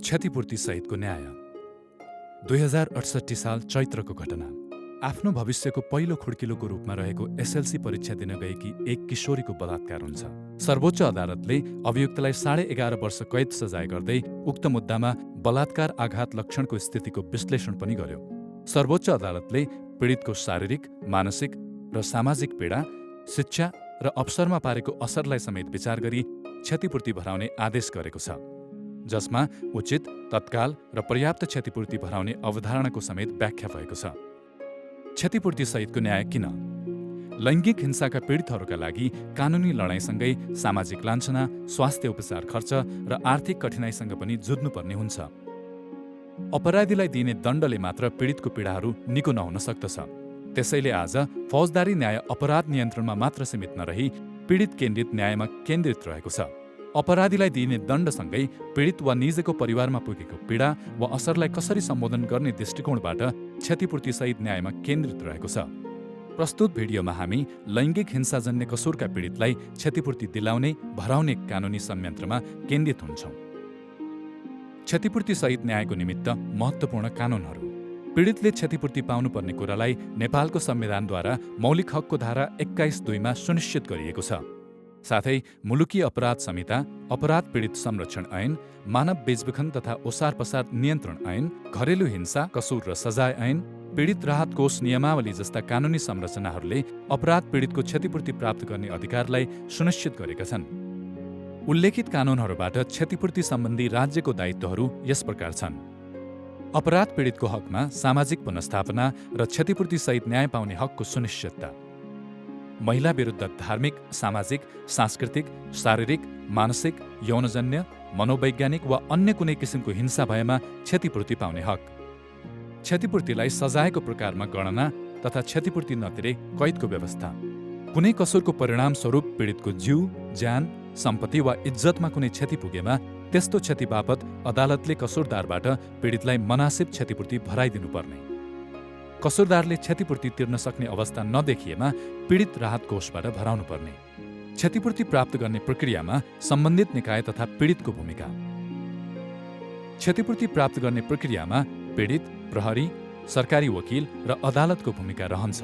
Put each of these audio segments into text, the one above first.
क्षतिपूर्ति सहितको न्याय। 2068 साल चैत्रको घटना। आफ्नो भविष्यको पहिलो खुड्किलोको रूपमा रहेको एसएलसी परीक्षा दिन गएकी एक किशोरीको बलात्कार हुन्छ। सर्वोच्च अदालतले अभियुक्तलाई 11.5 वर्ष कैद सजाय गर्दै उक्त मुद्दामा बलात्कार आघात लक्षणको स्थितिको विश्लेषण पनि गर्यो। सर्वोच्च अदालतले पीडितको शारीरिक, मानसिक र सामाजिक पीडा, शिक्षा र अवसरमा पारेको असरलाई समेत विचार गरी क्षतिपूर्ति भराउने आदेश गरेको छ, जसमा उचित, तत्काल र पर्याप्त क्षतिपूर्ति भराउने अवधारणाको समेत व्याख्या भएको छ। क्षतिपूर्ति सहितको न्याय किन? लैङ्गिक हिंसाका पीडितहरूका लागि कानुनी लडाईँसँगै सामाजिक लान्छना, स्वास्थ्य उपचार खर्च र आर्थिक कठिनाइसँग पनि जुझ्नुपर्ने हुन्छ। अपराधीलाई दिइने दण्डले मात्र पीडितको पीडाहरू निको नहुन सक्दछ। त्यसैले आज फौजदारी न्याय अपराध नियन्त्रणमा मात्र सीमित नरही पीडित केन्द्रित न्यायमा केन्द्रित रहेको छ। अपराधीलाई दिइने दण्डसँगै पीडित वा निजको परिवारमा पुगेको पीडा वा असरलाई कसरी सम्बोधन गर्ने दृष्टिकोणबाट क्षतिपूर्तिसहित न्यायमा केन्द्रित रहेको छ। प्रस्तुत भिडियोमा हामी लैङ्गिक हिंसाजन्य कसुरका पीडितलाई क्षतिपूर्ति दिलाउने, भराउने कानुनी संयन्त्रमा केन्द्रित हुन्छौँ। क्षतिपूर्तिसहित न्यायको निमित्त महत्त्वपूर्ण कानुनहरू। पीडितले क्षतिपूर्ति पाउनुपर्ने कुरालाई नेपालको संविधानद्वारा मौलिक हकको धारा 21(2) मा सुनिश्चित गरिएको छ। साथै मुलुकी अपराध संहिता, अपराध पीडित संरक्षण ऐन, मानव बेचबिखन तथा ओसार पसार नियन्त्रण ऐन, घरेलु हिंसा, कसुर र सजाय ऐन, पीडित राहत कोष नियमावली जस्ता कानुनी संरचनाहरूले अपराध पीडितको क्षतिपूर्ति प्राप्त गर्ने अधिकारलाई सुनिश्चित गरेका छन्। उल्लेखित कानुनहरूबाट क्षतिपूर्ति सम्बन्धी राज्यको दायित्वहरू यस प्रकार छन्। अपराध पीडितको हकमा सामाजिक पुनर्स्थापना र क्षतिपूर्तिसहित न्याय पाउने हकको सुनिश्चितता। महिला विरुद्ध धार्मिक, सामाजिक, सांस्कृतिक, शारीरिक, मानसिक, यौनजन्य, मनोवैज्ञानिक वा अन्य कुनै किसिमको हिंसा भएमा क्षतिपूर्ति पाउने हक। क्षतिपूर्तिलाई सजायको प्रकारमा गणना तथा क्षतिपूर्ति नतिरे कैदको व्यवस्था। कुनै कसुरको परिणामस्वरूप पीडितको जीव, ज्यान, सम्पत्ति वा इज्जतमा कुनै क्षति पुगेमा त्यस्तो क्षति बापत अदालतले कसुरदारबाट पीडितलाई मनासिब क्षतिपूर्ति भराइदिनुपर्ने। कसुरदारले क्षतिपूर्ति तिर्न सक्ने अवस्था नदेखिएमा पीडित राहत कोषबाट भराउनुपर्ने। क्षतिपूर्ति प्राप्त गर्ने प्रक्रियामा सम्बन्धित निकाय तथा पीडितको भूमिका। क्षतिपूर्ति प्राप्त गर्ने प्रक्रियामा पीडित, प्रहरी, सरकारी वकिल र अदालतको भूमिका रहन्छ।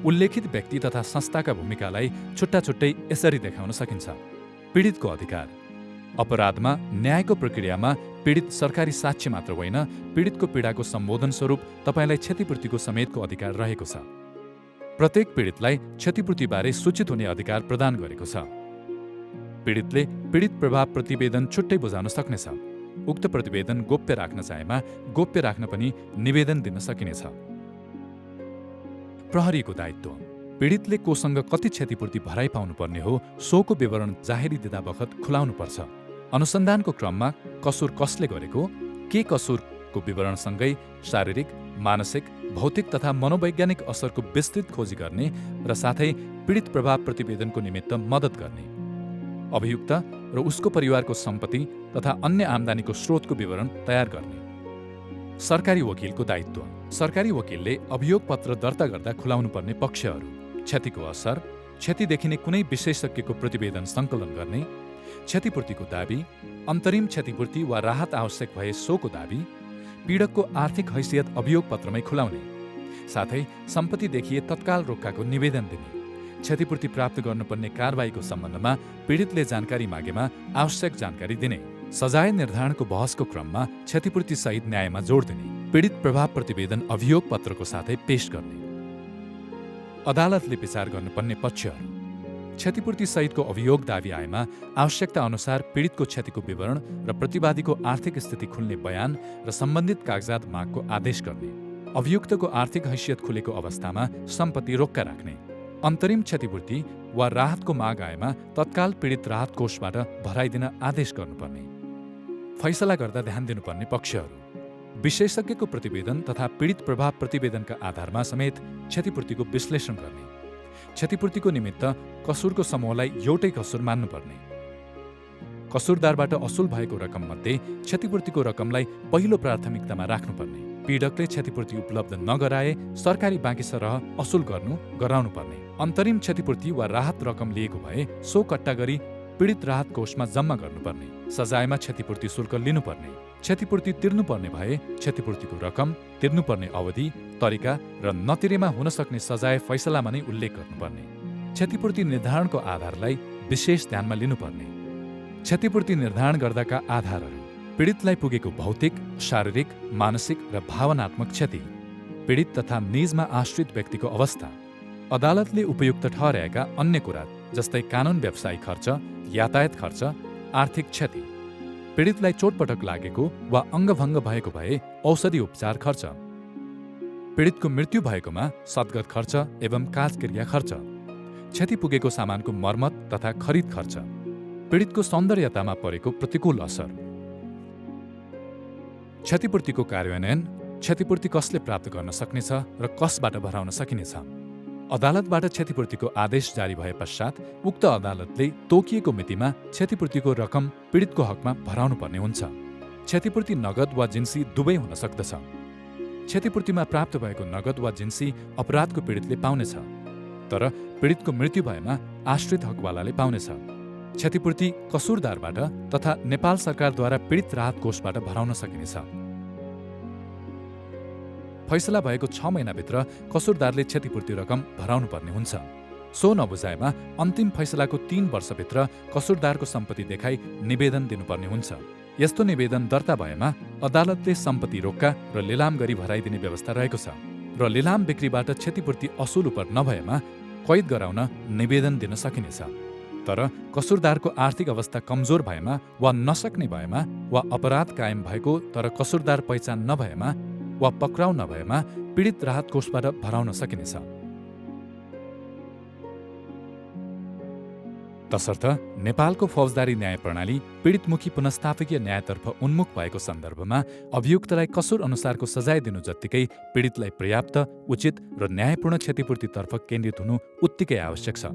उल्लेखित व्यक्ति तथा संस्थाका भूमिकालाई छुट्टा छुट्टै यसरी देखाउन सकिन्छ। पीडितको अधिकार। अपराधमा न्यायको प्रक्रियामा पीडित सरकारी साक्ष्य मात्र होइन, पीडितको पीडाको सम्बोधन स्वरूप तपाईँलाई क्षतिपूर्तिको समेतको अधिकार रहेको छ। प्रत्येक पीडितलाई क्षतिपूर्तिबारे सूचित हुने अधिकार प्रदान गरेको छ। पीडितले पीडित प्रभाव प्रतिवेदन छुट्टै बुझाउन सक्नेछ। उक्त प्रतिवेदन गोप्य राख्न चाहेमा गोप्य राख्न पनि निवेदन दिन सकिनेछ। प्रहरीको दायित्व। पीडितले कोसँग कति क्षतिपूर्ति भराइ पाउनुपर्ने हो सोको विवरण जाहेरी दिँदा बखत खुलाउनुपर्छ। अनुसन्धानको क्रममा कसुर कसले गरेको, के कसुरको विवरणसँगै शारीरिक, मानसिक, भौतिक तथा मनोवैज्ञानिक असरको विस्तृत खोजी गर्ने र साथै पीडित प्रभाव प्रतिवेदनको निमित्त मद्दत गर्ने। अभियुक्त र उसको परिवारको सम्पत्ति तथा अन्य आम्दानीको स्रोतको विवरण तयार गर्ने। सरकारी वकिलको दायित्व। सरकारी वकिलले अभियोग पत्र दर्ता गर्दा खुलाउनुपर्ने पक्षहरू, क्षतिको असर, क्षति देखिने कुनै विशेषज्ञको प्रतिवेदन सङ्कलन गर्ने, क्षतिपूर्तिको दाबी, अन्तरिम क्षतिपूर्ति वा राहत आवश्यक भए सोको दाबी, पीडकको आर्थिक हैसियत अभियोग पत्रमै खुलाउने, साथै सम्पत्ति देखिए तत्काल रोक्काको निवेदन दिने, क्षतिपूर्ति प्राप्त गर्नुपर्ने कारबाहीको सम्बन्धमा पीडितले जानकारी मागेमा आवश्यक जानकारी दिने, सजाय निर्धारणको बहसको क्रममा क्षतिपूर्ति सहित न्यायमा जोड दिने, पीडित प्रभाव प्रतिवेदन अभियोग पत्रको साथै पेश गर्ने। अदालतले विचार गर्नुपर्ने पक्षहरू। क्षतिपूर्ति सहितको अभियोग दाबी आएमा आवश्यकता अनुसार पीडितको क्षतिको विवरण र प्रतिवादीको आर्थिक स्थिति खुल्ने बयान र सम्बन्धित कागजात मागको आदेश गर्ने। अभियुक्तको आर्थिक हैसियत खुलेको अवस्थामा सम्पत्ति रोक्का राख्ने। अन्तरिम क्षतिपूर्ति वा राहतको माग आएमा तत्काल पीडित राहत कोषबाट भराइदिन आदेश गर्नुपर्ने। फैसला गर्दा ध्यान दिनुपर्ने पक्षहरू। विशेषज्ञको प्रतिवेदन तथा पीडित प्रभाव प्रतिवेदनका आधारमा समेत क्षतिपूर्तिको विश्लेषण गर्ने। क्षतिपूर्तिको निमित्त कसुरको समूहलाई एउटै कसुर मान्नुपर्ने। कसुरदारबाट असुल भएको रकममध्ये क्षतिपूर्तिको रकमलाई पहिलो प्राथमिकतामा राख्नुपर्ने। पीडकले क्षतिपूर्ति उपलब्ध नगराए सरकारी बाँकी सरह असुल गराउनुपर्ने। अन्तरिम क्षतिपूर्ति वा राहत रकम लिएको भए सो कट्टा गरी पीडित राहत कोषमा जम्मा गर्नुपर्ने। सजायमा क्षतिपूर्ति शुल्क लिनुपर्ने। क्षतिपूर्ति तिर्नुपर्ने भए क्षतिपूर्तिको रकम, तिर्नुपर्ने अवधि, तरिका र नतिरेमा हुन सक्ने सजाय फैसलामा नै उल्लेख गर्नुपर्ने। क्षतिपूर्ति निर्धारणको आधारलाई विशेष ध्यानमा लिनुपर्ने। क्षतिपूर्ति निर्धारण गर्दाका आधारहरू: पीडितलाई पुगेको भौतिक, शारीरिक, मानसिक र भावनात्मक क्षति, पीडित तथा निजमा आश्रित व्यक्तिको अवस्था, अदालतले उपयुक्त ठहर्याएका अन्य कुरा जस्तै कानुन व्यवसायिक खर्च, यातायात खर्च, आर्थिक क्षति, पीडितलाई चोटपटक लागेको वा अङ्गभङ्ग भएको भए औषधि उपचार खर्च, पीडितको मृत्यु भएकोमा सद्गत खर्च एवं काजक्रिया खर्च, क्षति पुगेको सामानको मर्मत तथा खरिद खर्च, पीडितको सौन्दर्यतामा परेको प्रतिकूल असर। क्षतिपूर्तिको कार्यान्वयन: क्षतिपूर्ति कसले प्राप्त गर्न सक्नेछ र कसबाट भराउन सकिनेछ। अदालतबाट क्षतिपूर्तिको आदेश जारी भए पश्चात उक्त अदालतले तोकिएको मितिमा क्षतिपूर्तिको रकम पीडितको हकमा भराउनु पर्ने हुन्छ। क्षतिपूर्ति नगद वा जिन्सी दुवै हुन सक्दछ। क्षतिपूर्तिमा प्राप्त भएको नगद वा जिन्सी अपराधको पीडितले पाउनेछ, तर पीडितको मृत्यु भएमा आश्रित हकवालाले पाउनेछ। क्षतिपूर्ति कसुरदारबाट तथा नेपाल सरकारद्वारा पीडित राहत कोषबाट भराउन सकिनेछ। फैसला भएको 6 महिनाभित्र कसुरदारले क्षतिपूर्ति रकम भराउनु पर्ने हुन्छ। सो नबुझाएमा अन्तिम फैसलाको 3 वर्षभित्र कसुरदारको सम्पत्ति देखाई निवेदन दिनुपर्ने हुन्छ। यस्तो निवेदन दर्ता भएमा अदालतले सम्पत्ति रोक्का र लिलाम गरी भराइदिने व्यवस्था रहेको छ र लिलाम बिक्रीबाट क्षतिपूर्ति असुल उपर नभएमा कैद गराउन निवेदन दिन सकिनेछ। तर कसुरदारको आर्थिक अवस्था कमजोर भएमा वा नसक्ने भएमा वा अपराध कायम भएको तर कसुरदार पहिचान नभएमा वा पक्राउ नभएमा पीडित राहत कोषबाट भराउन सकिनेछ। तसर्थ नेपालको फौजदारी न्याय प्रणाली पीडितमुखी पुनस्थापकीय न्यायतर्फ उन्मुख भएको सन्दर्भमा अभियुक्तलाई कसुर अनुसारको सजाय दिनु जत्तिकै पीडितलाई पर्याप्त, उचित र न्यायपूर्ण क्षतिपूर्तितर्फ केन्द्रित हुनु उत्तिकै आवश्यक छ।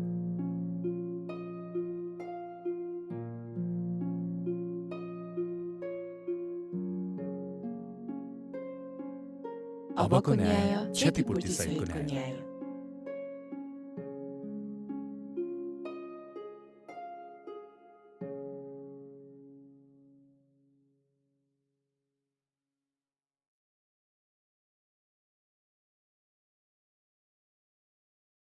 अबको न्याय क्षतिपूर्ति सहितको न्याय।